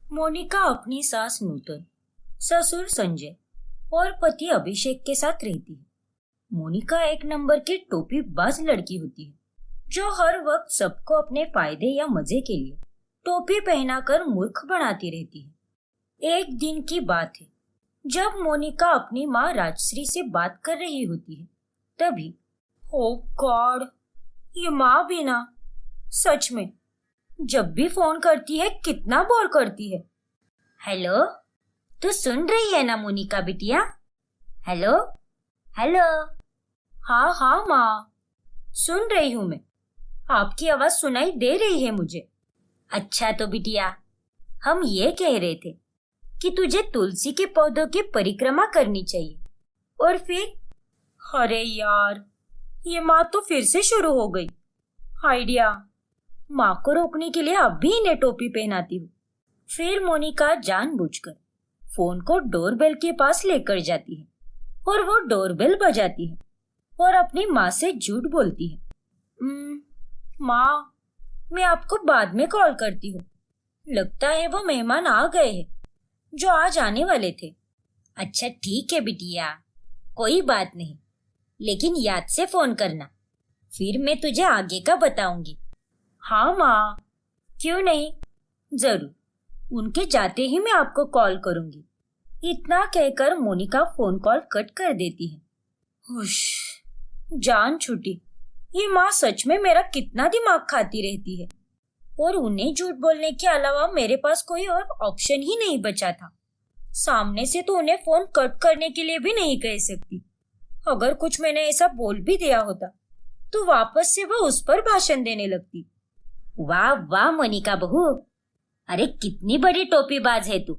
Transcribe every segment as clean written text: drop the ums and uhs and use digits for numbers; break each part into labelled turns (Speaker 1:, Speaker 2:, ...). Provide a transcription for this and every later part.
Speaker 1: मोनिका अपनी सास नूतन, ससुर संजय और पति अभिषेक के साथ रहती है। मोनिका एक नंबर की टोपीबाज लड़की होती है जो हर वक्त सबको अपने फायदे या मजे के लिए टोपी पहनाकर मूर्ख बनाती रहती है। एक दिन की बात है जब मोनिका अपनी माँ राजश्री से बात कर रही होती है, तभी ओ गॉड, ये माँ भी ना, सच में जब भी फोन करती है कितना बोर करती है। हेलो, तू सुन रही है ना मोनिका बिटिया? Hello hello. हाँ हाँ माँ, सुन रही हूँ मैं, आपकी आवाज सुनाई दे रही है मुझे। अच्छा तो बिटिया, हम ये कह रहे थे कि तुझे तुलसी के पौधों की परिक्रमा करनी चाहिए। और फिर अरे यार, ये माँ तो फिर से शुरू हो गई आइडिया। माँ को रोकने के लिए अब भी इन्हें टोपी पहनाती हूँ। फिर मोनिका जानबूझकर फोन को डोरबेल के पास लेकर जाती है और वो डोरबेल बजाती है और अपनी माँ से झूठ बोलती है। माँ, मैं आपको बाद में कॉल करती हूँ, लगता है वो मेहमान आ गए हैं जो आज आने वाले थे। अच्छा ठीक है बिटिया, कोई बात नहीं, लेकिन याद से फोन करना, फिर मैं तुझे आगे का बताऊंगी। हाँ माँ, क्यों नहीं, जरूर, उनके जाते ही मैं आपको कॉल करूंगी। इतना कहकर मोनिका फोन कॉल कट कर देती है। हुश, जान छूटी, ये माँ सच में मेरा कितना दिमाग खाती रहती है। और उन्हें झूठ बोलने के अलावा मेरे पास कोई और ऑप्शन ही नहीं बचा था। सामने से तो उन्हें फोन कट करने के लिए भी नहीं कह सकती। अगर कुछ मैंने ऐसा बोल भी दिया होता तो वापस से वो उस पर भाषण देने लगती। वाह वाह मोनिका बहू, अरे कितनी बड़ी टोपीबाज है तू।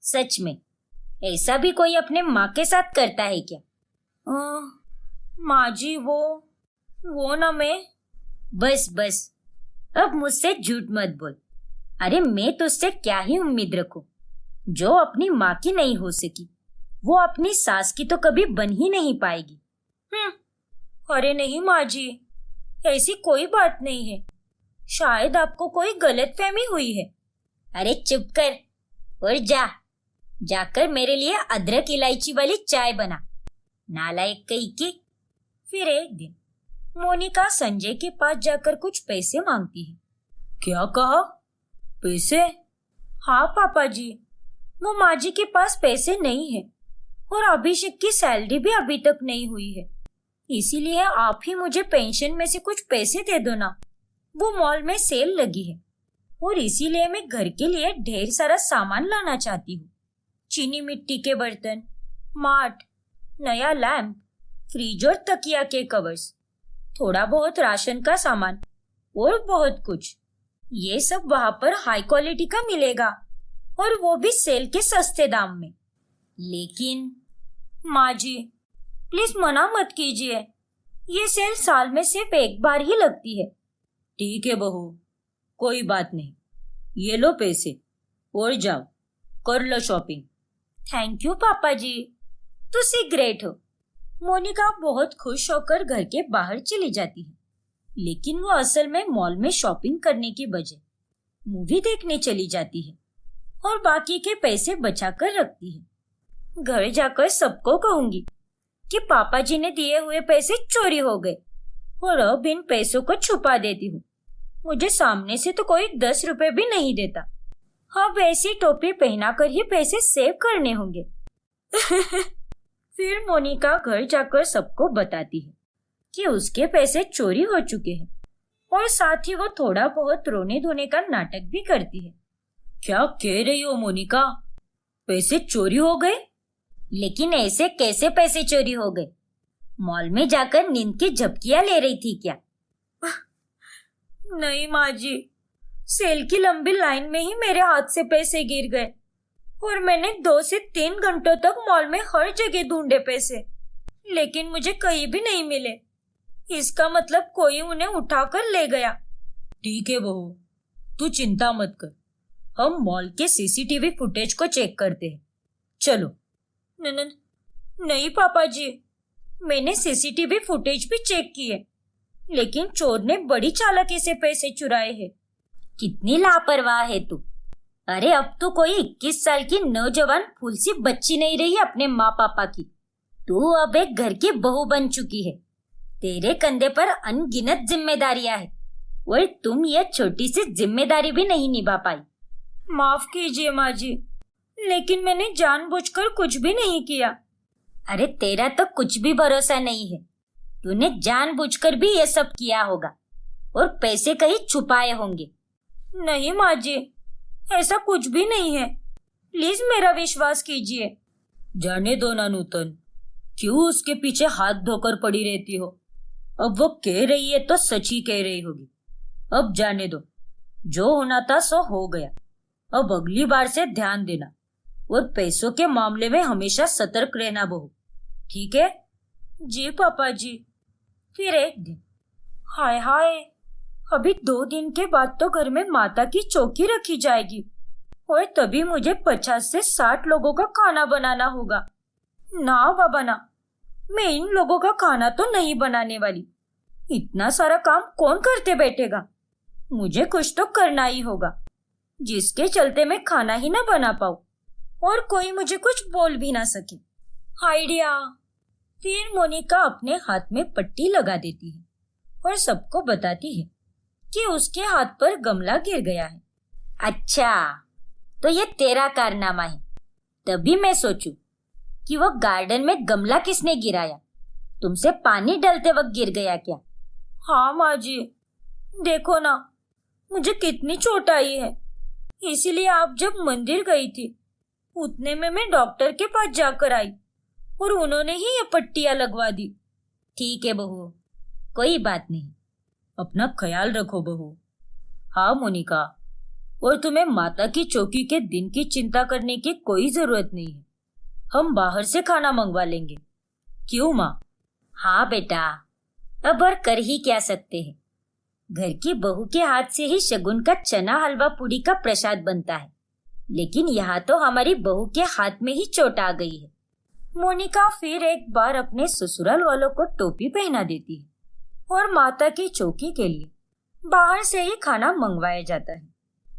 Speaker 1: सच में ऐसा भी कोई अपने माँ के साथ करता है क्या? माँ जी, वो ना मैं। बस बस, अब मुझसे झूठ मत बोल। अरे मैं तुझसे क्या ही उम्मीद रखूं? जो अपनी माँ की नहीं हो सकी वो अपनी सास की तो कभी बन ही नहीं पाएगी। अरे नहीं माँ जी, ऐसी कोई बात नहीं है, शायद आपको कोई गलतफहमी हुई है। अरे चुप कर और जाकर मेरे लिए अदरक इलायची वाली चाय बना, नालायक कहीं की। फिर एक दिन मोनिका संजय के पास जाकर कुछ पैसे मांगती है। क्या कहा? पैसे? हाँ पापा जी, वो माँ जी के पास पैसे नहीं है और अभिषेक की सैलरी भी अभी तक नहीं हुई है, इसीलिए आप ही मुझे पेंशन में से कुछ पैसे दे दो ना। वो मॉल में सेल लगी है और इसीलिए मैं घर के लिए ढेर सारा सामान लाना चाहती हूँ। चीनी मिट्टी के बर्तन, मार्ट, नया लैंप, फ्रिज और तकिया के कवर्स, थोड़ा बहुत राशन का सामान और बहुत कुछ। ये सब वहां पर हाई क्वालिटी का मिलेगा और वो भी सेल के सस्ते दाम में। लेकिन माँ जी, प्लीज मना मत कीजिए, ये सेल साल में सिर्फ एक बार ही लगती है। ठीक है बहू, कोई बात नहीं, ये लो पैसे और जाओ कर लो शॉपिंग। थैंक यू पापा जी, तुसी ग्रेट हो। मोनिका बहुत खुश होकर घर के बाहर चली जाती है, लेकिन वो असल में मॉल में शॉपिंग करने की बजाय मूवी देखने चली जाती है और बाकी के पैसे बचाकर रखती है। घर जाकर सबको कहूंगी कि पापा जी ने दिए हुए पैसे चोरी हो गए और अब इन पैसों को छुपा देती हूँ। मुझे सामने से तो कोई 10 रुपए भी नहीं देता। अब ऐसी टोपी पहनाकर ही पैसे सेव करने होंगे। फिर मोनिका घर जाकर सबको बताती है कि उसके पैसे चोरी हो चुके हैं और साथ ही वो थोड़ा बहुत रोने धोने का नाटक भी करती है। क्या कह रही हो मोनिका, पैसे चोरी हो गए? लेकिन ऐसे कैसे पैसे चोरी हो गए? मॉल में जाकर नींद की झपकियां ले रही थी क्या? नहीं माँ जी, सेल की लंबी लाइन में ही मेरे हाथ से पैसे गिर गए और मैंने 2 से 3 घंटों तक मॉल में हर जगह ढूंढे पैसे, लेकिन मुझे कहीं भी नहीं मिले। इसका मतलब कोई उन्हें उठाकर ले गया। ठीक है बहू, तू चिंता मत कर, हम मॉल के सीसीटीवी फुटेज को चेक करते हैं। चलो। नहीं पापा जी, मैंने सीसीटीवी फुटेज भी चेक किए, लेकिन चोर ने बड़ी चालाकी से पैसे चुराए हैं। कितनी लापरवाह है तू। अरे अब तो कोई 21 साल की नौजवान फूल सी बच्ची नहीं रही अपने माँ पापा की। तू अब एक घर की बहू बन चुकी है। तेरे कंधे पर अनगिनत जिम्मेदारियां हैं और तुम ये छोटी सी जिम्मेदारी भी नहीं निभा पाई। माफ कीजिए माँ जी, लेकिन मैंने जानबूझकर कुछ भी नहीं किया। अरे तेरा तो कुछ भी भरोसा नहीं है। तूने जानबूझकर भी ये सब किया होगा और पैसे कहीं छुपाए होंगे। नहीं माँ जी, ऐसा कुछ भी नहीं है। प्लीज मेरा विश्वास कीजिए। जाने दो ना नूतन, क्यों उसके पीछे हाथ धोकर पड़ी रहती हो? अब वो कह रही है तो सच ही कह रही होगी। अब जाने दो, जो होना था सो हो गया। अब अगली बार से ध्यान देना और पैसों के मामले में हमेशा सतर्क रहना बहू, ठीक है? जी पापा जी। फिर एक दिन, हाय हाय, अभी 2 दिन के बाद तो घर में माता की चौकी रखी जाएगी और तभी मुझे 50 से 60 लोगों का खाना बनाना होगा। ना बाबा ना, मैं इन लोगों का खाना तो नहीं बनाने वाली। इतना सारा काम कौन करते बैठेगा? मुझे कुछ तो करना ही होगा, जिसके चलते मैं खाना ही ना बना पाऊं और कोई मुझे कुछ बोल भी ना सके। आइडिया। फिर मोनिका अपने हाथ में पट्टी लगा देती है और सबको बताती है कि उसके हाथ पर गमला गिर गया है। अच्छा, तो ये तेरा कारनामा है। तभी मैं सोचूं कि वो गार्डन में गमला किसने गिराया? तुमसे पानी डालते वक्त गिर गया क्या? हाँ माँ जी, देखो ना मुझे कितनी चोट आई है। इसीलिए आप जब मंदिर गई थी उतने में मैं डॉक्टर के पास जाकर आई और उन्होंने ही ये पट्टियां लगवा दी। ठीक है बहू, कोई बात नहीं। अपना ख्याल रखो बहू। हाँ मोनिका, और तुम्हें माता की चौकी के दिन की चिंता करने की कोई जरूरत नहीं है। हम बाहर से खाना मंगवा लेंगे। क्यों माँ? हाँ बेटा, अब और कर ही क्या सकते हैं। घर की बहू के हाथ से ही शगुन का चना हलवा पूड़ी का प्रसाद बनता है, लेकिन यहाँ तो हमारी बहू के हाथ में ही चोट आ गई है। मोनिका फिर एक बार अपने ससुराल वालों को टोपी पहना देती है और माता की चौकी के लिए बाहर से ही खाना मंगवाया जाता है।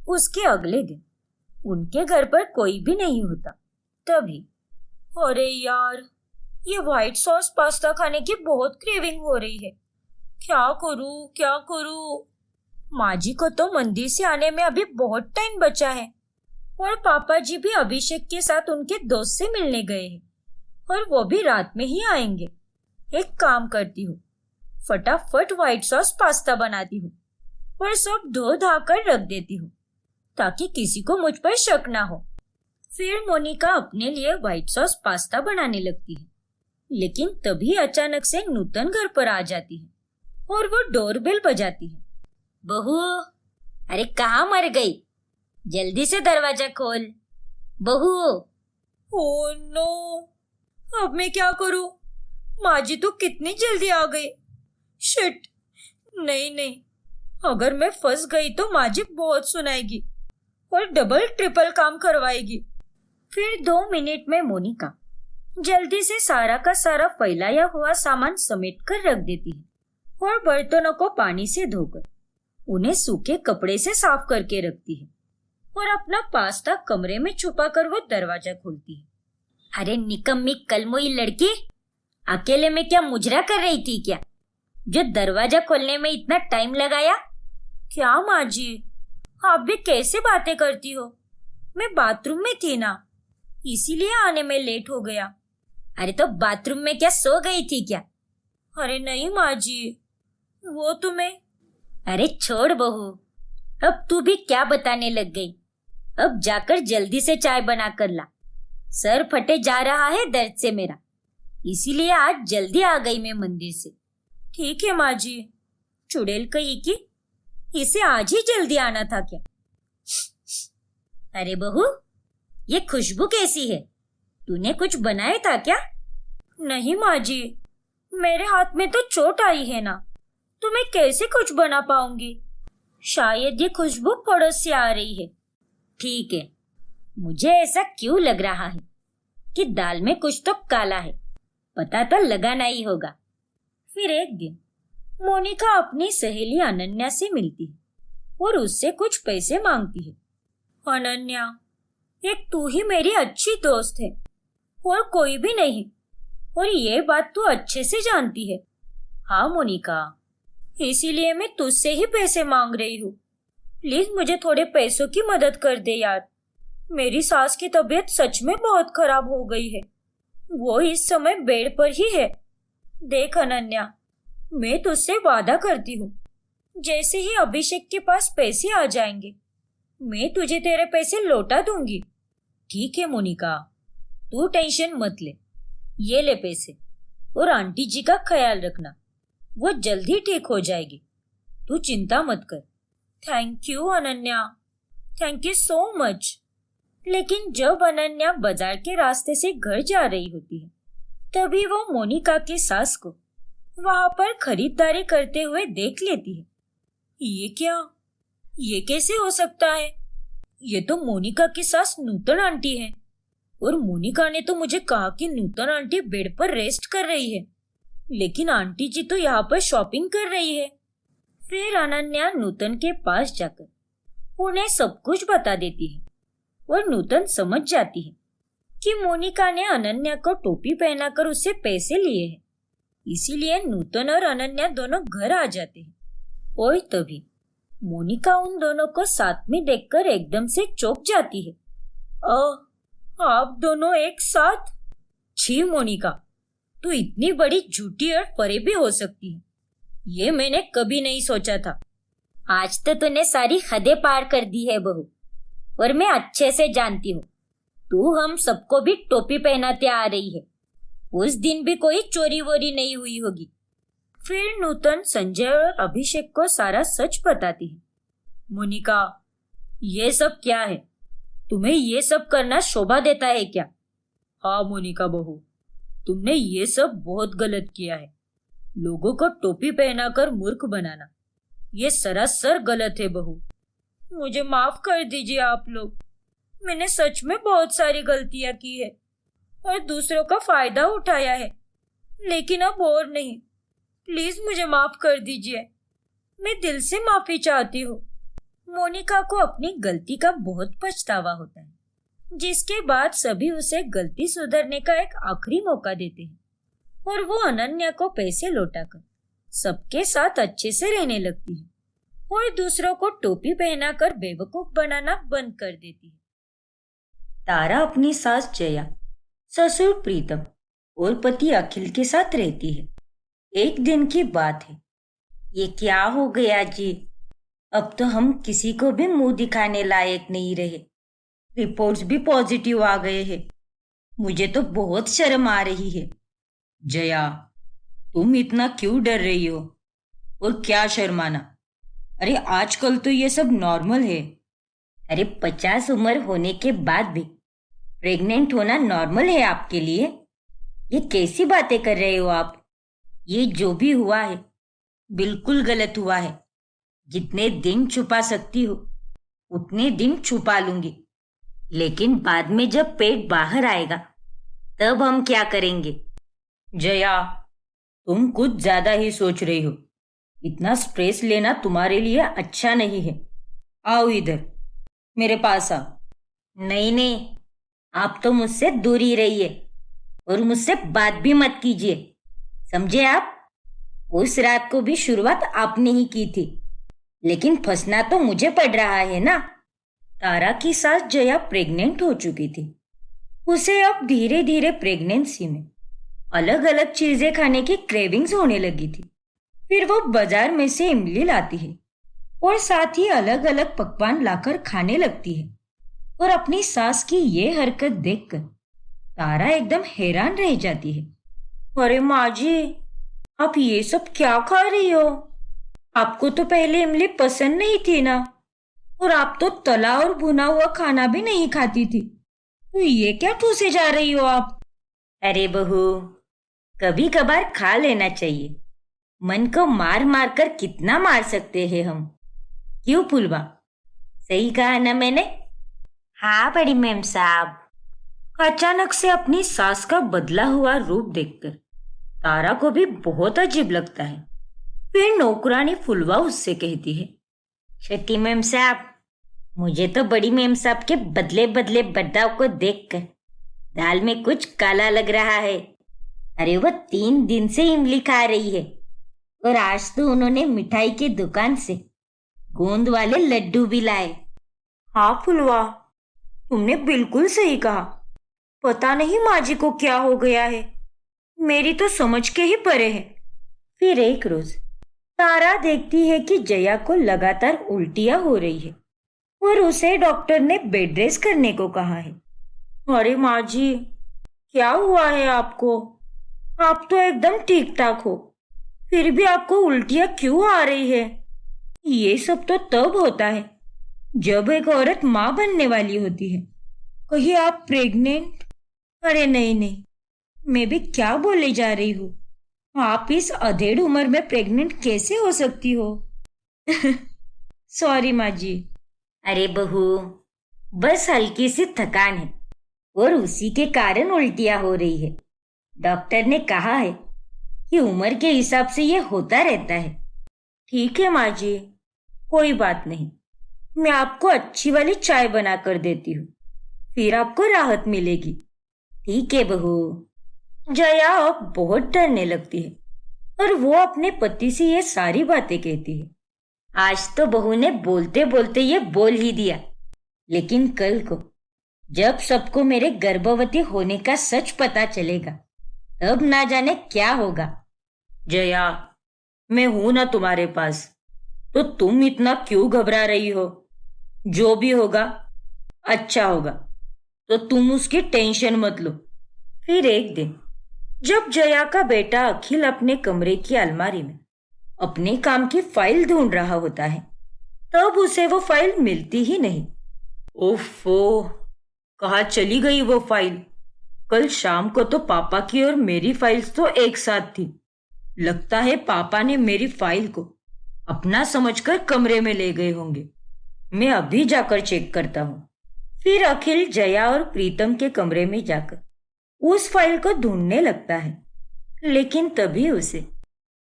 Speaker 1: उसके अगले दिन उनके घर पर कोई भी नहीं होता। तभी, अरे यार, ये व्हाइट सॉस पास्ता खाने की बहुत क्रेविंग हो रही है। क्या करूं क्या करूं? माँ जी को तो मंदिर से आने में अभी बहुत टाइम बचा है और पापा जी भी अभिषेक के साथ उनके दोस्त से मिलने गए हैं और वो भी रात में ही आएंगे। एक काम करती हूँ, फटाफट व्हाइट सॉस पास्ता बनाती हूँ और सब धो धा कर रख देती हूँ ताकि किसी को मुझ पर शक ना हो। फिर मोनिका अपने लिए व्हाइट सॉस पास्ता बनाने लगती है, लेकिन तभी अचानक से नूतन घर पर आ जाती है और वो डोरबेल बजाती है। बहू, अरे कहाँ मर गई? जल्दी से दरवाजा खोल। बहू। ओह नो, अब मैं क्या करूं? माँ जी तो कितनी जल्दी आ गई। शिट, नहीं नहीं, अगर मैं फंस गई तो माँ जी बहुत सुनाएगी और डबल ट्रिपल काम करवाएगी। फिर 2 मिनट में मोनिका जल्दी से सारा का सारा फैलाया हुआ सामान समेट कर रख देती है और बर्तनों को पानी से धोकर उन्हें सूखे कपड़े से साफ करके रखती है और अपना पास्ता कमरे में छुपाकर वो दरवाजा खोलती है। अरे निकम्मी कलमुई लड़की, अकेले में क्या मुजरा कर रही थी क्या, जो दरवाजा खोलने में इतना टाइम लगाया? क्या माँ जी, आप भी कैसे बातें करती हो? मैं बाथरूम में थी ना, इसीलिए आने में लेट हो गया। अरे तो बाथरूम में क्या सो गई थी क्या? अरे नहीं माँ जी, वो तुम्हें। अरे छोड़ बहू, अब तू भी क्या बताने लग गई। अब जाकर जल्दी से चाय बना कर ला। सर फटे जा रहा है दर्द से मेरा, इसीलिए आज जल्दी आ गई मैं मंदिर से। ठीक है माँ जी। चुड़ैल कही कि इसे आज ही जल्दी आना था क्या? अरे बहू, ये खुशबू कैसी है? तूने कुछ बनाया था क्या? नहीं माँ जी, मेरे हाथ में तो चोट आई है ना, तो मैं कैसे कुछ बना पाऊंगी। शायद ये खुशबू पड़ोस से आ रही है। ठीक है, मुझे ऐसा क्यों लग रहा है कि दाल में कुछ तो काला है, पता तो लगाना ही होगा। फिर एक दिन मोनिका अपनी सहेली अनन्या से मिलती है और उससे कुछ पैसे मांगती है। अनन्या, एक तू ही मेरी अच्छी दोस्त है और कोई भी नहीं, और ये बात तू अच्छे से जानती है। हाँ मोनिका, इसीलिए मैं तुझसे ही पैसे मांग रही हूँ। प्लीज मुझे थोड़े पैसों की मदद कर दे यार। मेरी सास की तबीयत सच में बहुत खराब हो गई है। वो इस समय बेड पर ही है। देख अनन्या, मैं तुझसे वादा करती हूँ, जैसे ही अभिषेक के पास पैसे आ जाएंगे मैं तुझे तेरे पैसे लौटा दूंगी। ठीक है मोनिका, तू टेंशन मत ले। ये ले पैसे, और आंटी जी का ख्याल रखना, वो जल्दी ठीक हो जाएगी। तू चिंता मत कर। Thank you Ananya, thank you so much. लेकिन जब अनन्या बाजार के रास्ते से घर जा रही होती है, तभी वो मोनिका की सास को वहां पर खरीदारी करते हुए देख लेती है। ये क्या? ये कैसे हो सकता है? ये तो मोनिका की सास नूतन आंटी है, और मोनिका ने तो मुझे कहा कि नूतन आंटी बेड पर रेस्ट कर रही है, लेकिन आंटी जी तो यहाँ पर शॉपिंग कर रही है। फिर अनन्या नूतन के पास जाकर उन्हें सब कुछ बता देती है, और नूतन समझ जाती है कि मोनिका ने अनन्या को टोपी पहनाकर उससे पैसे लिए हैं। इसीलिए नूतन और अनन्या दोनों घर आ जाते हैं। और तभी मोनिका उन दोनों को साथ में देखकर एकदम से चौंक जाती है। आप दोनों एक साथ? छी मोनिका, तू इतनी बड़ी झूठी और फरेबी हो सकती है, ये मैंने कभी नहीं सोचा था। आज तो तूने सारी हदें पार कर दी है बहू, और मैं अच्छे से जानती हूँ तू हम सबको भी टोपी पहनाते आ रही है। उस दिन भी कोई चोरी वोरी नहीं हुई होगी। फिर नूतन संजय और अभिषेक को सारा सच बताती है। मोनिका, ये सब क्या है? तुम्हें ये सब करना शोभा देता है क्या? हाँ मोनिका बहू, तुमने ये सब बहुत गलत किया है। लोगों को टोपी पहनाकर मूर्ख बनाना, ये सरासर गलत है बहू। मुझे माफ कर दीजिए आप लोग। मैंने सच में बहुत सारी गलतियां की है और दूसरों का फायदा उठाया है, लेकिन अब और नहीं। प्लीज मुझे माफ कर दीजिए। मैं दिल से माफी चाहती हूँ। मोनिका को अपनी गलती का बहुत पछतावा होता है, जिसके बाद सभी उसे गलती सुधरने का एक आखिरी मौका देते हैं, और वो अनन्या को पैसे लौटाकर सबके साथ अच्छे से रहने लगती है और दूसरों को टोपी पहनाकर बेवकूफ बनाना बंद कर देती है। तारा अपनी सास जया, ससुर प्रीतम और पति अखिल के साथ रहती है। एक दिन की बात है। ये क्या हो गया जी? अब तो हम किसी को भी मुंह दिखाने लायक नहीं रहे। रिपोर्ट्स भी पॉजिटिव आ गए हैं। मुझे तो बहुत शर्म आ रही है। जया, तुम इतना क्यों डर रही हो? और क्या शर्माना? अरे आजकल तो ये सब नॉर्मल है। अरे 50 उम्र होने के बाद भी प्रेग्नेंट होना नॉर्मल है आपके लिए? ये कैसी बातें कर रहे हो आप? ये जो भी हुआ है बिल्कुल गलत हुआ है। जितने दिन छुपा सकती हो उतने दिन छुपा लूंगी, लेकिन बाद में जब पेट बाहर आएगा तब हम क्या करेंगे? जया, तुम कुछ ज्यादा ही सोच रही हो। इतना स्ट्रेस लेना तुम्हारे लिए अच्छा नहीं है। आओ इधर, मेरे पास आओ। नहीं नहीं, आप तो मुझसे दूर ही रहिए और मुझसे बात भी मत कीजिए, समझे आप? उस रात को भी शुरुआत आपने ही की थी, लेकिन फंसना तो मुझे पड़ रहा है ना। तारा की सास जया प्रेग्नेंट हो चुकी थी। उसे अब धीरे धीरे प्रेगनेंसी में अलग अलग चीजें खाने की क्रेविंग्स होने लगी थी। फिर वो बाजार में से इमली लाती है और साथ ही अलग अलग पकवान लाकर खाने लगती है। और अपनी सास की ये हरकत देखकर तारा एकदम हैरान रह जाती है। अरे माँ जी, आप ये सब क्या खा रही हो? आपको तो पहले इमली पसंद नहीं थी ना, और आप तो तला और भुना हुआ खाना भी नहीं खाती थी, तो ये क्या ठूसे जा रही हो आप? अरे बहू, कभी कभार खा लेना चाहिए। मन को मार मार कर कितना मार सकते हैं हम? क्यों फुलवा, सही कहा ना मैंने? हाँ बड़ी मेम साहब। अचानक से अपनी सास का बदला हुआ रूप देखकर तारा को भी बहुत अजीब लगता है। फिर नौकरानी फुलवा उससे कहती है, छोटी मेम साहब,
Speaker 2: मुझे तो बड़ी मेम साहब के बदले बदले बर्ताव को देखकर दाल में कुछ काला लग रहा है। अरे वो 3 दिन से इमली खा रही है और आज तो उन्होंने मिठाई की दुकान से गोंद वाले लड्डू भी लाए।
Speaker 1: हाँ फुलवा, तुमने बिल्कुल सही कहा। पता नहीं माँ जी को क्या हो गया है, मेरी तो समझ के ही परे है।
Speaker 2: फिर एक रोज तारा देखती है कि जया को लगातार उल्टियां हो रही है और उसे डॉक्टर ने बेड रेस्ट करने को कहा है।
Speaker 1: अरे माँ जी, क्या हुआ है आपको? आप तो एकदम ठीक ठाक हो, फिर भी आपको उल्टियां क्यों आ रही है? ये सब तो तब होता है जब एक औरत माँ बनने वाली होती है। कहीं आप प्रेग्नेंट? अरे नहीं नहीं, मैं भी क्या बोले जा रही हूँ। आप इस अधेड़ उम्र में प्रेग्नेंट कैसे हो सकती हो? सॉरी माँ जी।
Speaker 2: अरे बहू, बस हल्की सी थकान है और उसी के कारण उल्टियां हो रही है। डॉक्टर ने कहा है कि उम्र के हिसाब से ये होता रहता है।
Speaker 1: ठीक है माँ जी, कोई बात नहीं। मैं आपको अच्छी वाली चाय बना कर देती हूँ, फिर आपको राहत मिलेगी।
Speaker 2: ठीक है बहू।
Speaker 1: जया अब बहुत डरने लगती है और वो अपने पति से ये सारी बातें कहती है।
Speaker 2: आज तो बहू ने बोलते बोलते ये बोल ही दिया, लेकिन कल को जब सबको मेरे गर्भवती होने का सच पता चलेगा तब ना जाने क्या होगा।
Speaker 1: जया, मैं हूं ना तुम्हारे पास, तो तुम इतना क्यों घबरा रही हो? जो भी होगा अच्छा होगा, तो तुम उसकी टेंशन मत लो। फिर एक दिन जब जया का बेटा अखिल अपने कमरे की अलमारी में अपने काम की फाइल ढूंढ रहा होता है, तब उसे वो फाइल मिलती ही नहीं। ओफो, कहाँ चली गई वो फाइल? कल शाम को तो पापा की और मेरी फाइल्स तो एक साथ थी। लगता है पापा ने मेरी फाइल को अपना समझकर कमरे में ले गए होंगे। मैं अभी जाकर चेक करता हूँ। फिर अखिल जया और प्रीतम के कमरे में जाकर उस फाइल को ढूंढने लगता है, लेकिन तभी उसे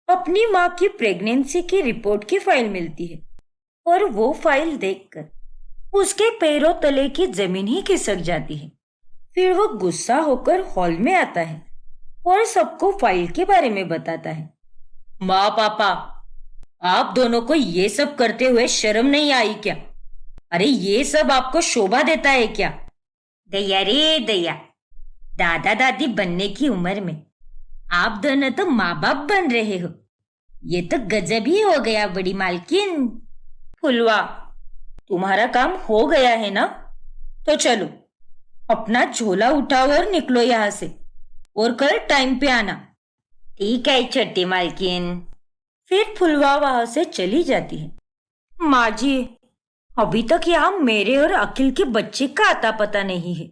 Speaker 1: अपनी माँ की प्रेगनेंसी की रिपोर्ट की फाइल मिलती है और वो फाइल देखकर उसके पैरों तले की जमीन ही खिसक जाती है। फिर वो गुस्सा होकर हॉल में आता है और सबको फाइल के बारे में बताता है। माँ पापा, आप दोनों को ये सब करते हुए शर्म नहीं आई क्या? अरे ये सब आपको शोभा देता है क्या?
Speaker 2: दया रे दया, दादा दादी बनने की उम्र में आप दोनों तो माँ बाप बन रहे हो। ये तो गजब ही हो गया बड़ी मालकिन।
Speaker 1: फुलवा, तुम्हारा काम हो गया है ना? तो चलो अपना झोला उठाओ और निकलो यहाँ से, और कल टाइम पे आना।
Speaker 2: ठीक है छोटी मालकिन।
Speaker 1: फिर फुलवा वहां से चली जाती है। माँ जी, अभी तक यहाँ मेरे और अखिल के बच्चे का आता पता नहीं है,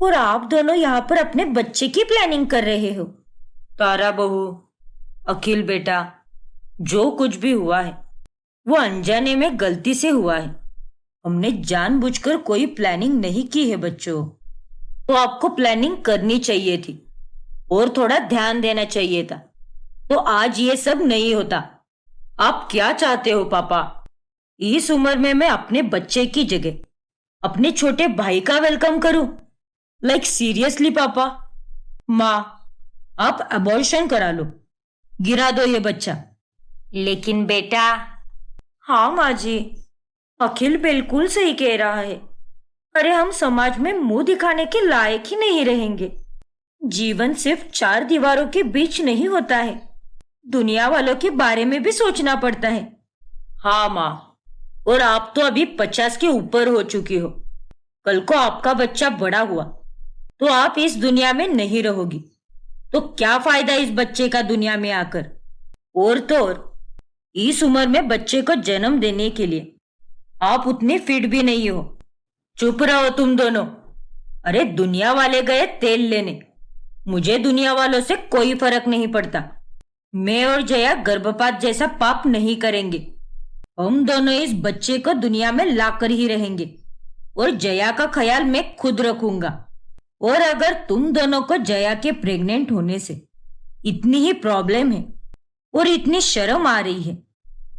Speaker 1: और आप दोनों यहाँ पर अपने बच्चे की प्लानिंग कर रहे हो। तारा बहू, अखिल बेटा, जो कुछ भी हुआ है वो अनजाने में गलती से हुआ है। हमने जानबूझकर कोई प्लानिंग नहीं की है बच्चों। तो आपको प्लानिंग करनी चाहिए थी और थोड़ा ध्यान देना चाहिए था, तो आज ये सब नहीं होता। आप क्या चाहते हो पापा? इस उम्र में मैं अपने बच्चे की जगह अपने छोटे भाई का वेलकम करूं? लाइक सीरियसली पापा? माँ, आप अबॉर्शन करा लो, गिरा दो ये बच्चा।
Speaker 2: लेकिन बेटा।
Speaker 1: हाँ माँ जी, अखिल बिल्कुल सही कह रहा है। अरे हम समाज में मुंह दिखाने के लायक ही नहीं रहेंगे। जीवन सिर्फ 4 दीवारों के बीच नहीं होता है, दुनिया वालों के बारे में भी सोचना पड़ता है। हाँ माँ, और आप तो अभी 50 के ऊपर हो चुकी हो। कल को आपका बच्चा बड़ा हुआ तो आप इस दुनिया में नहीं रहोगी, तो क्या फायदा इस बच्चे का दुनिया में आकर? और तो और इस उम्र में बच्चे को जन्म देने के लिए आप उतने फिट भी नहीं हो। चुप रहो तुम दोनों। अरे दुनिया वाले गए तेल लेने, मुझे दुनिया वालों से कोई फर्क नहीं पड़ता। मैं और जया गर्भपात जैसा पाप नहीं करेंगे। हम दोनों इस बच्चे को दुनिया में लाकर ही रहेंगे, और जया का ख्याल मैं खुद रखूंगा। और अगर तुम दोनों को जया के प्रेग्नेंट होने से इतनी ही प्रॉब्लम है और इतनी शर्म आ रही है,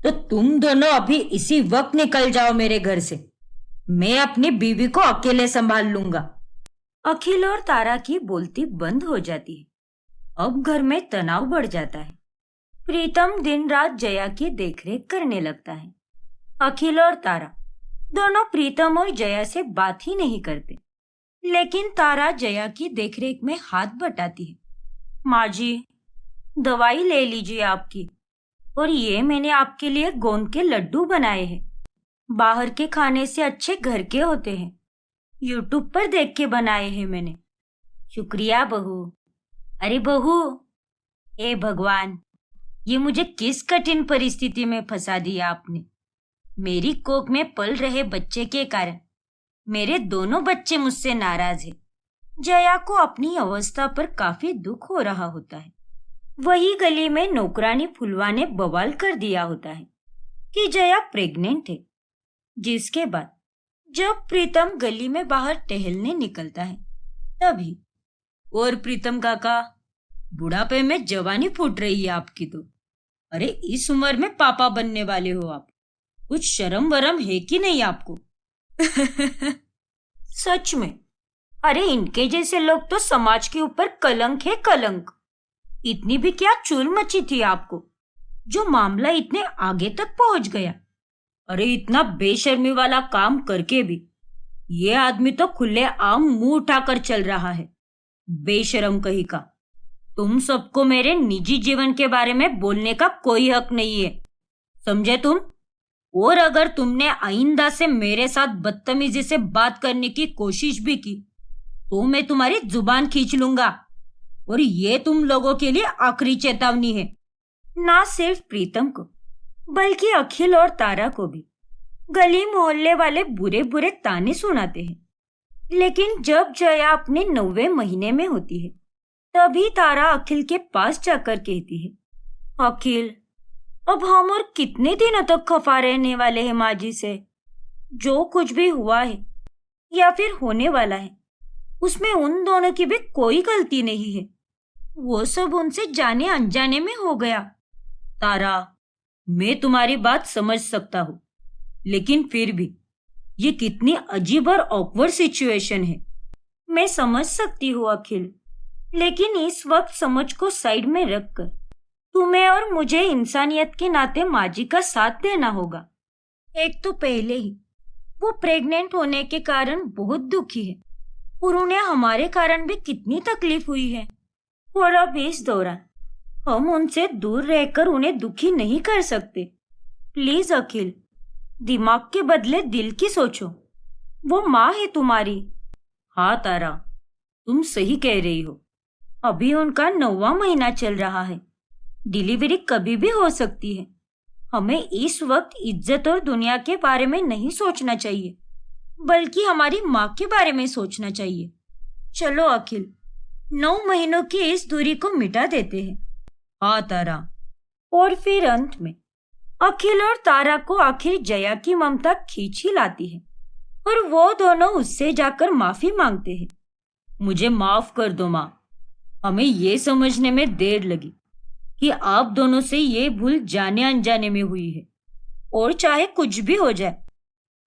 Speaker 1: तो तुम दोनों अभी इसी वक्त निकल जाओ मेरे घर से,
Speaker 2: मैं अपनी बीवी को अकेले संभाल लूंगा।
Speaker 1: अखिल और तारा की बोलती बंद हो जाती है। अब घर में तनाव बढ़ जाता है। प्रीतम दिन रात जया की देखरेख करने लगता है। अखिल और तारा दोनों प्रीतम और जया से बात ही नहीं करते, लेकिन तारा जया की देखरेख में हाथ बटाती है। माँ जी, दवाई ले लीजिए आपकी, और ये मैंने आपके लिए गोंद के लड्डू बनाए हैं। बाहर के खाने से अच्छे घर के होते हैं। यूट्यूब पर देख के बनाए हैं मैंने। शुक्रिया बहू। अरे बहू, हे भगवान, ये मुझे किस कठिन परिस्थिति में फंसा दिया आपने। मेरी कोख में पल रहे बच्चे के कारण मेरे दोनों बच्चे मुझसे नाराज हैं। जया को अपनी अवस्था पर काफी दुख हो रहा होता है। वही गली में नौकरानी फुलवा ने बवाल कर दिया होता है कि जया प्रेग्नेंट है। जिसके बाद जब प्रीतम गली में बाहर टहलने निकलता है तभी, और प्रीतम काका, बुढ़ापे में जवानी फूट रही है आपकी तो। अरे इस उम्र में पापा बनने वाले हो आप, कुछ शर्म वरम है कि नहीं आपको? सच में, अरे इनके जैसे लोग तो समाज के ऊपर कलंक है, कलंक। इतनी भी क्या चुल मची थी आपको, जो मामला इतने आगे तक पहुंच गया। अरे इतना बेशर्मी वाला काम करके भी ये आदमी तो खुले आम मुंह उठाकर चल रहा है। बेशरम कहीं का। तुम सबको मेरे निजी जीवन के बारे में बोलने का कोई हक नहीं है, समझे तुम? और अगर तुमने आइंदा से मेरे साथ बदतमीजी से बात करने की कोशिश भी की तो मैं तुम्हारी जुबान खींच लूंगा। और ये तुम लोगों के लिए आखिरी चेतावनी है। ना सिर्फ प्रीतम को, बल्कि अखिल और तारा को भी गली मोहल्ले वाले बुरे बुरे ताने सुनाते हैं। लेकिन जब जया अपने 9वें महीने में होती है तभी तारा अखिल के पास जाकर कहती है, अखिल, अब हम और कितने दिनों तक खफा रहने वाले हैं माँ जी से? जो कुछ भी हुआ है या फिर होने वाला है उसमें उन दोनों की भी कोई गलती नहीं है। वो सब उनसे जाने अनजाने में हो गया। तारा, मैं तुम्हारी बात समझ सकता हूँ, लेकिन फिर भी ये कितनी अजीब और ऑकवर्ड सिचुएशन है। मैं समझ सकती हूँ अखिल, लेकिन इस वक्त समझ को साइड में रखकर तुम्हें और मुझे इंसानियत के नाते माँ जी का साथ देना होगा। एक तो पहले ही वो प्रेग्नेंट होने के कारण बहुत दुखी है और उन्हें हमारे कारण भी कितनी तकलीफ हुई है, और अब इस दौरान हम उनसे दूर रहकर उन्हें दुखी नहीं कर सकते। प्लीज अखिल, दिमाग के बदले दिल की सोचो। वो माँ है तुम्हारी। हाँ तारा, तुम सही कह रही हो। अभी उनका 9वां महीना चल रहा है। डिलीवरी कभी भी हो सकती है। हमें इस वक्त इज्जत और दुनिया के बारे में नहीं सोचना चाहिए, बल्कि हमारी माँ के बारे में सोचना चाहिए। चलो अखिल, 9 महीनों की इस दूरी को मिटा देते हैं। हाँ तारा। और फिर अंत में अखिल और तारा को आखिर जया की ममता खींच ही लाती है और वो दोनों उससे जाकर माफी मांगते हैं। मुझे माफ कर दो माँ, हमें ये समझने में देर लगी कि आप दोनों से ये भूल जाने अनजाने में हुई है, और चाहे कुछ भी हो जाए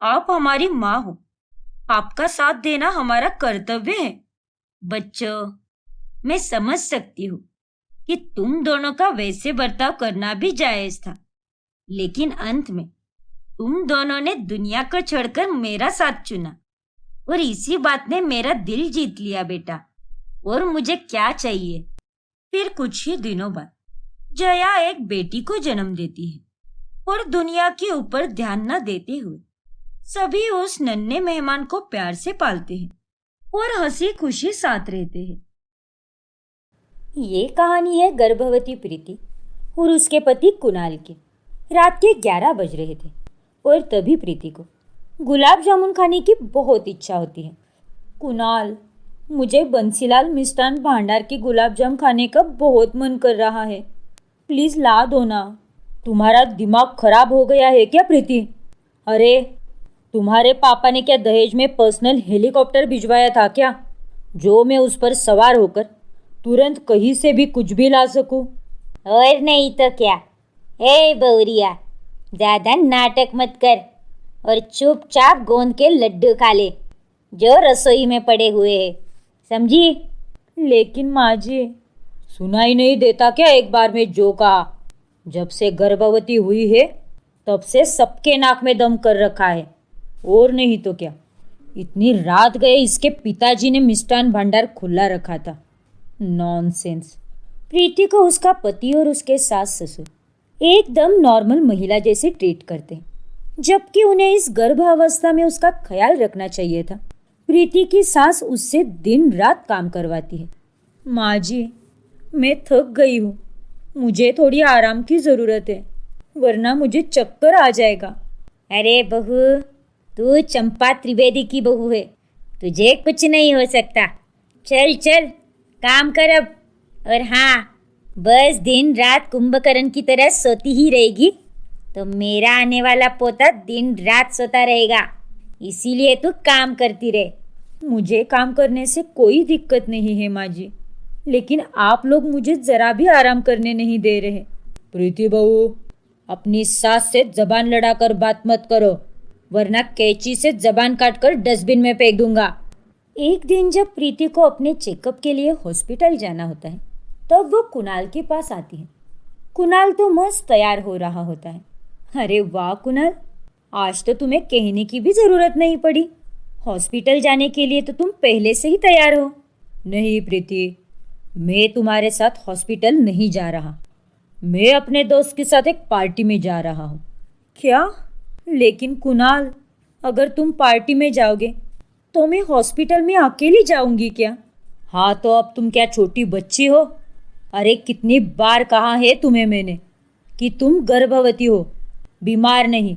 Speaker 1: आप हमारी माँ हो। आपका साथ देना हमारा कर्तव्य है। बच्चों, मैं समझ सकती हूँ कि तुम दोनों का वैसे बर्ताव करना भी जायज था, लेकिन अंत में तुम दोनों ने दुनिया को छोड़कर मेरा साथ चुना, और इसी बात ने मेरा दिल जीत लिया बेटा। और मुझे क्या चाहिए? फिर कुछ ही दिनों बाद जया एक बेटी को जन्म देती है, और दुनिया के ऊपर ध्यान न देते हुए सभी उस नन्हे मेहमान को प्यार से पालते हैं और हंसी खुशी साथ रहते हैं।
Speaker 3: ये कहानी है गर्भवती प्रीति और उसके पति कुणाल की। रात के 11 बज रहे थे और तभी प्रीति को गुलाब जामुन खाने की बहुत इच्छा होती है। कुणाल, मुझे बंसीलाल मिष्ठान भांडार के गुलाब जामुन खाने का बहुत मन कर रहा है, प्लीज़ ला दो ना। तुम्हारा दिमाग खराब हो गया है क्या प्रीति? अरे तुम्हारे पापा ने क्या दहेज में पर्सनल हेलीकॉप्टर भिजवाया था क्या, जो मैं उस पर सवार होकर तुरंत कहीं से भी कुछ भी ला सकूं?
Speaker 2: और नहीं तो क्या। हे बौरिया, ज़्यादा नाटक मत कर। और चुपचाप गोंद के लड्डू खा ले जो रसोई में पड़े हुए हैं, समझी?
Speaker 3: लेकिन माँ जी, सुनाई नहीं देता क्या एक बार में जो कहा? जब से गर्भवती हुई है तब से सबके नाक में दम कर रखा है, और नहीं तो क्या। इतनी रात गए इसके पिताजी ने मिष्ठान भंडार खुला रखा था। नॉनसेंस। प्रीति को उसका पति और उसके सास ससुर एकदम नॉर्मल महिला जैसे ट्रीट करते हैं, जबकि उन्हें इस गर्भावस्था में उसका ख्याल रखना चाहिए था। प्रीति की सास उससे दिन रात काम करवाती है। माँ जी, मैं थक गई हूँ, मुझे थोड़ी आराम की ज़रूरत है, वरना मुझे चक्कर आ जाएगा।
Speaker 2: अरे बहू, तू चंपा त्रिवेदी की बहू है, तुझे कुछ नहीं हो सकता। चल चल काम कर अब। और हाँ, बस दिन रात कुंभकर्ण की तरह सोती ही रहेगी तो मेरा आने वाला पोता दिन रात सोता रहेगा, इसीलिए तू काम करती रहे।
Speaker 3: मुझे काम करने से कोई दिक्कत नहीं है माँ जी, लेकिन आप लोग मुझे ज़रा भी आराम करने नहीं दे रहे। प्रीति बहू, अपनी सास से जबान लड़ाकर बात मत करो, वरना कैंची से जबान काटकर डस्टबिन में फेंक दूंगा। एक दिन जब प्रीति को अपने चेकअप के लिए हॉस्पिटल जाना होता है, तब वो कुणाल के पास आती है। कुणाल तो मस्त तैयार हो रहा होता है। अरे वाह कुणाल, आज तो तुम्हें कहने की भी ज़रूरत नहीं पड़ी। हॉस्पिटल जाने के लिए तो तुम पहले से ही तैयार हो। नहीं प्रीति, मैं तुम्हारे साथ हॉस्पिटल नहीं जा रहा, मैं अपने दोस्त के साथ एक पार्टी में जा रहा हूँ। क्या? लेकिन कुणाल, अगर तुम पार्टी में जाओगे तो मैं हॉस्पिटल में अकेली जाऊंगी क्या? हाँ तो अब तुम क्या छोटी बच्ची हो? अरे कितनी बार कहा है तुम्हें मैंने कि तुम गर्भवती हो, बीमार नहीं।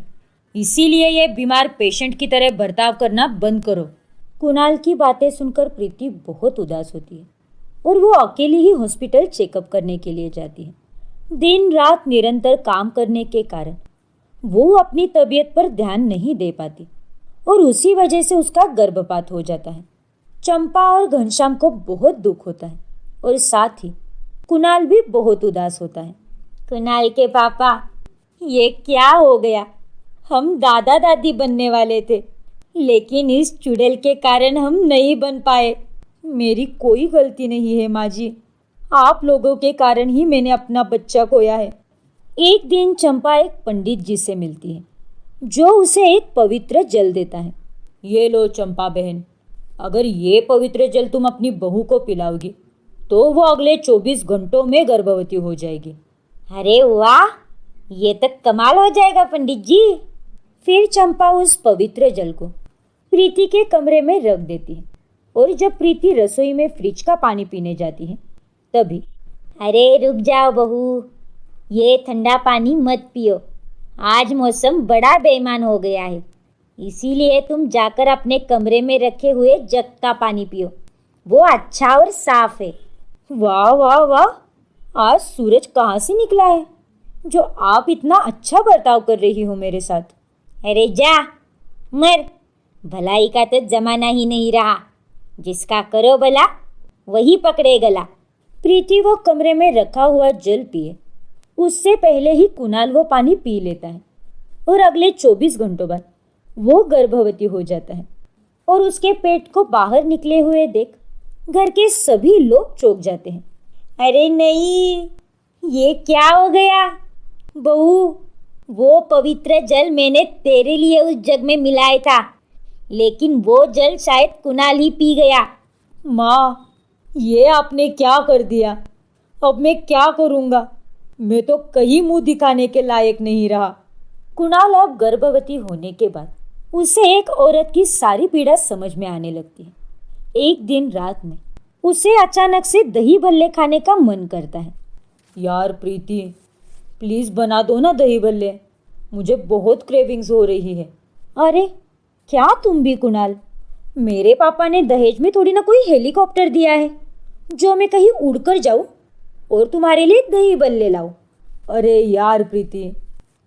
Speaker 3: इसीलिए ये बीमार पेशेंट की तरह बर्ताव करना बंद करो। कुणाल की बातें सुनकर प्रीति बहुत उदास होती है और वो अकेली ही हॉस्पिटल चेकअप करने के लिए जाती है। दिन रात निरंतर काम करने के कारण वो अपनी तबीयत पर ध्यान नहीं दे पाती और उसी वजह से उसका गर्भपात हो जाता है। चंपा और घनश्याम को बहुत दुख होता है और साथ ही कुणाल भी बहुत उदास होता है। कुणाल के पापा, ये क्या हो गया? हम दादा दादी बनने वाले थे, लेकिन इस चुड़ैल के कारण हम नहीं बन पाए। मेरी कोई गलती नहीं है माँ जी, आप लोगों के कारण ही मैंने अपना बच्चा खोया है। एक दिन चंपा एक पंडित जी से मिलती है, जो उसे एक पवित्र जल देता है। ये लो चंपा बहन, अगर ये पवित्र जल तुम अपनी बहू को पिलाओगी तो वो अगले 24 घंटों में गर्भवती हो जाएगी।
Speaker 2: अरे वाह, ये तो कमाल हो जाएगा पंडित जी।
Speaker 3: फिर चंपा उस पवित्र जल को प्रीति के कमरे में रख देती है और जब प्रीति रसोई में फ्रिज का पानी पीने जाती है तभी,
Speaker 2: अरे रुक जाओ बहू, ये ठंडा पानी मत पियो, आज मौसम बड़ा बेईमान हो गया है, इसीलिए तुम जाकर अपने कमरे में रखे हुए जग का पानी पियो, वो अच्छा और साफ है।
Speaker 3: वाह वाह वाह, आज सूरज कहाँ से निकला है जो आप इतना अच्छा बर्ताव कर रही हो मेरे साथ?
Speaker 2: अरे जा मर, भलाई का तो जमाना ही नहीं रहा, जिसका करो भला वही पकड़े गला।
Speaker 3: प्रीति वो कमरे में रखा हुआ जल पिए उससे पहले ही कुणाल वो पानी पी लेता है और अगले 24 घंटों बाद वो गर्भवती हो जाता है और उसके पेट को बाहर निकले हुए देख घर के सभी लोग चौंक जाते हैं।
Speaker 2: अरे नहीं, ये क्या हो गया?
Speaker 3: बहू,
Speaker 2: वो पवित्र जल मैंने तेरे लिए उस जग में मिलाया था, लेकिन वो जल शायद कुणाल ही पी गया।
Speaker 3: माँ, ये आपने क्या कर दिया? अब मैं क्या करूँगा? मैं तो कहीं मुंह दिखाने के लायक नहीं रहा। कुणाल अब गर्भवती होने के बाद उसे एक औरत की सारी पीड़ा समझ में आने लगती है। एक दिन रात में उसे अचानक से दही भल्ले खाने का मन करता है। यार प्रीति, प्लीज़ बना दो ना दही भल्ले, मुझे बहुत क्रेविंग्स हो रही है। अरे क्या तुम भी कुणाल, मेरे पापा ने दहेज में थोड़ी ना कोई हेलीकॉप्टर दिया है जो मैं कहीं उड़कर जाऊँ और तुम्हारे लिए दही भल्ले लाऊं। अरे यार प्रीति,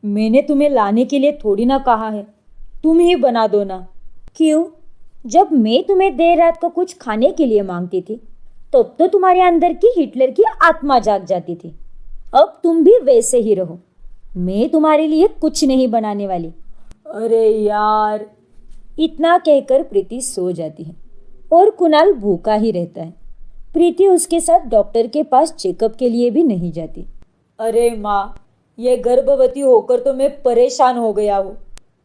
Speaker 3: मैंने तुम्हें लाने के लिए थोड़ी ना कहा है, तुम ही बना दो ना। क्यों? जब मैं तुम्हें देर रात को कुछ खाने के लिए मांगती थी तब तो तुम्हारे अंदर की हिटलर की आत्मा जाग जाती थी। अब तुम भी वैसे ही रहो, मैं तुम्हारे लिए कुछ नहीं बनाने वाली। अरे यार, इतना कहकर प्रीति सो जाती है और कुणाल भूखा ही रहता है। प्रीति उसके साथ डॉक्टर के पास चेकअप के लिए भी नहीं जाती। अरे माँ, ये गर्भवती होकर तो मैं परेशान हो गया हूँ।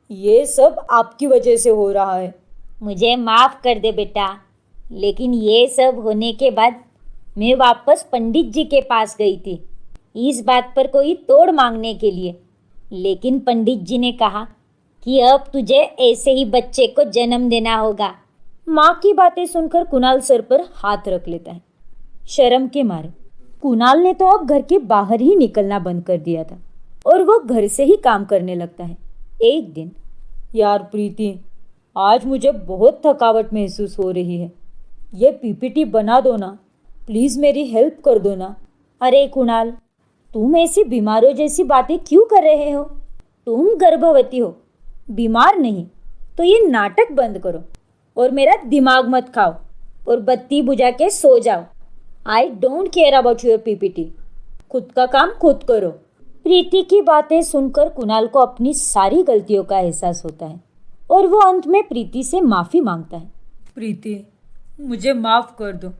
Speaker 3: ये सब आपकी वजह से हो रहा है।
Speaker 2: मुझे माफ कर दे बेटा, लेकिन ये सब होने के बाद मैं वापस पंडित जी के पास गई थी इस बात पर कोई तोड़ मांगने के लिए, लेकिन पंडित जी ने कहा कि अब तुझे ऐसे ही बच्चे को जन्म देना होगा।
Speaker 3: माँ की बातें सुनकर कुणाल सर पर हाथ रख लेता है। शर्म के मारे कुणाल ने तो अब घर के बाहर ही निकलना बंद कर दिया था और वो घर से ही काम करने लगता है। एक दिन, यार प्रीति, आज मुझे बहुत थकावट महसूस हो रही है। ये पीपीटी बना दो ना, प्लीज़ मेरी हेल्प कर दो ना। अरे कुणाल, तुम ऐसी बीमारों जैसी बातें क्यों कर रहे हो? तुम गर्भवती हो, बीमार नहीं। तो ये नाटक बंद करो और मेरा दिमाग मत खाओ और बत्ती बुझा के सो जाओ। I don't care about your PPT. खुद का काम खुद करो। प्रीति की बातें सुनकर कुणाल को अपनी सारी गलतियों का एहसास होता है और वो अंत में प्रीति से माफ़ी मांगता है। प्रीति, मुझे माफ़ कर दो।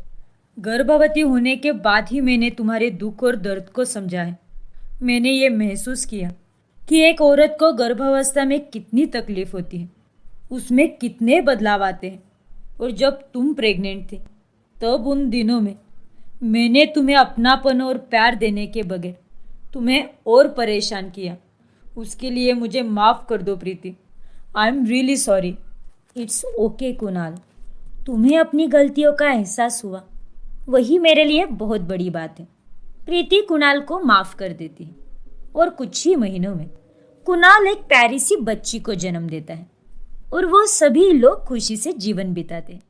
Speaker 3: गर्भवती होने के बाद ही मैंने तुम्हारे दुख और दर्द को समझा है। मैंने ये महसूस किया कि एक औरत को गर्भावस्था में कितनी तकलीफ होती है, उसमें कितने बदलाव आते हैं। और जब तुम प्रेग्नेंट थे तब उन दिनों में मैंने तुम्हें अपनापन और प्यार देने के बगैर तुम्हें और परेशान किया। उसके लिए मुझे माफ़ कर दो Preeti. I am really sorry. It's okay Kunal, तुम्हें अपनी गलतियों का एहसास हुआ, वही मेरे लिए बहुत बड़ी बात है। प्रीति कुणाल को माफ़ कर देती है और कुछ ही महीनों में कुणाल एक प्यारी सी बच्ची को जन्म देता है और वो सभी लोग खुशी से जीवन बिताते हैं।